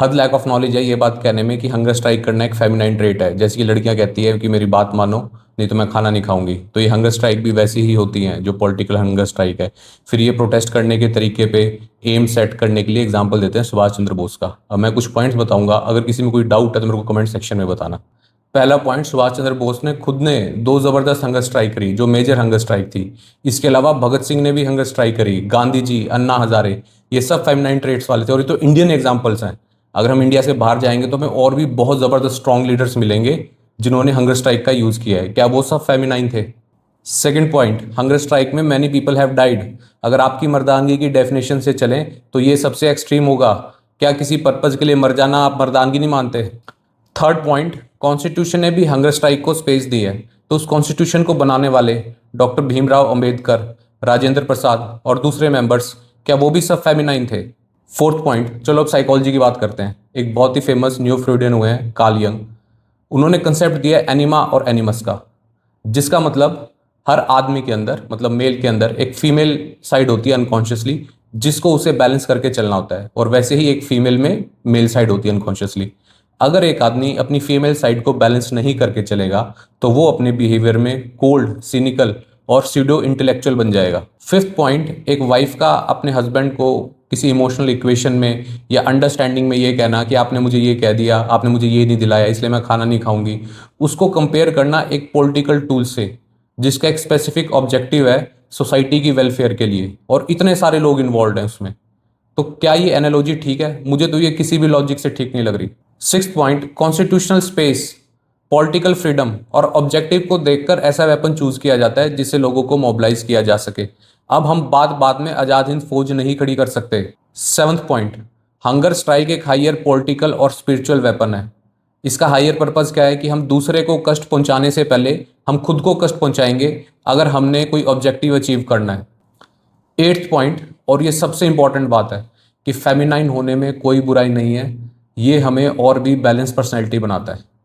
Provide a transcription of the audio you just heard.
हद lack of knowledge है ये बात कहने में कि हंगर स्ट्राइक करना एक फेमिनाइन ट्रेट है। जैसे कि लड़कियां कहती है कि मेरी बात मानो नहीं तो मैं खाना नहीं खाऊंगी, तो ये हंगर स्ट्राइक भी वैसी ही होती हैं जो पॉलिटिकल हंगर स्ट्राइक है। फिर ये प्रोटेस्ट करने के तरीके पे एम सेट करने के लिए एग्जाम्पल देते हैं सुभाष चंद्र बोस का। अब मैं कुछ पॉइंट्स बताऊंगा, अगर किसी में कोई डाउट है तो मेरे को कमेंट सेक्शन में बताना। पहला पॉइंट, सुभाष चंद्र बोस ने खुद ने दो जबरदस्त हंगर स्ट्राइक करी जो मेजर हंगर स्ट्राइक थी। इसके अलावा भगत सिंह ने भी हंगर स्ट्राइक करी, गांधी जी, अन्ना हजारे, ये सब फेमिनाइन ट्रेट्स वाले थे और ये तो इंडियन एग्जाम्पल्स हैं। अगर हम इंडिया से बाहर जाएंगे तो हमें और भी बहुत जबरदस्त स्ट्रॉन्ग लीडर्स मिलेंगे जिन्होंने हंगर स्ट्राइक का यूज किया है। क्या वो सब फेमिनाइन थे? सेकंड पॉइंट, हंगर स्ट्राइक में मैनी पीपल हैव डाइड। अगर आपकी मर्दानगी की डेफिनेशन से चलें तो ये सबसे एक्सट्रीम होगा। क्या किसी पर्पज के लिए मर जाना आप मर्दानगी नहीं मानते? थर्ड पॉइंट, कॉन्स्टिट्यूशन ने भी हंगर स्ट्राइक को स्पेस दी है, तो उस कॉन्स्टिट्यूशन को बनाने वाले डॉक्टर भीमराव अंबेडकर, राजेंद्र प्रसाद और दूसरे मेंबर्स, क्या वो भी सब फेमिनाइन थे? फोर्थ पॉइंट, चलो अब साइकोलॉजी की बात करते हैं। एक बहुत ही फेमस न्यू फ्रॉइडियन हुए हैं कार्ल यंग। उन्होंने कंसेप्ट दिया एनिमा और एनिमस का, जिसका मतलब हर आदमी के अंदर, मतलब मेल के अंदर एक फीमेल साइड होती है अनकॉन्शियसली, जिसको उसे बैलेंस करके चलना होता है, और वैसे ही एक फीमेल में मेल साइड होती है अनकॉन्शियसली। अगर एक आदमी अपनी फीमेल साइड को बैलेंस नहीं करके चलेगा तो वो अपने बिहेवियर में कोल्ड, सिनिकल और सीडो इंटेलेक्चुअल बन जाएगा। फिफ्थ पॉइंट, एक वाइफ का अपने हस्बैंड को किसी इमोशनल इक्वेशन में या अंडरस्टैंडिंग में ये कहना कि आपने मुझे ये कह दिया, आपने मुझे ये नहीं दिलाया इसलिए मैं खाना नहीं खाऊंगी, उसको कंपेयर करना एक पॉलिटिकल टूल से जिसका एक स्पेसिफिक ऑब्जेक्टिव है सोसाइटी की वेलफेयर के लिए, और इतने सारे लोग इन्वॉल्व हैं उसमें, तो क्या ये एनालॉजी ठीक है? मुझे तो ये किसी भी लॉजिक से ठीक नहीं लग रही। Sixth point, constitutional space, political freedom और ऑब्जेक्टिव को देखकर ऐसा वेपन चूज किया जाता है जिससे लोगों को मोबिलाइज किया जा सके। अब हम बात बात में आजाद हिंद फौज नहीं खड़ी कर सकते। सेवंथ पॉइंट, हंगर स्ट्राइक एक हायर पॉलिटिकल और स्पिरिचुअल वेपन है। इसका हायर पर्पस क्या है कि हम दूसरे को कष्ट पहुंचाने से पहले हम खुद को कष्ट पहुंचाएंगे अगर हमने कोई ऑब्जेक्टिव अचीव करना है। एट्थ पॉइंट, और ये सबसे इंपॉर्टेंट बात है कि फेमिनाइन होने में कोई बुराई नहीं है, ये हमें और भी बैलेंस पर्सनैलिटी बनाता है।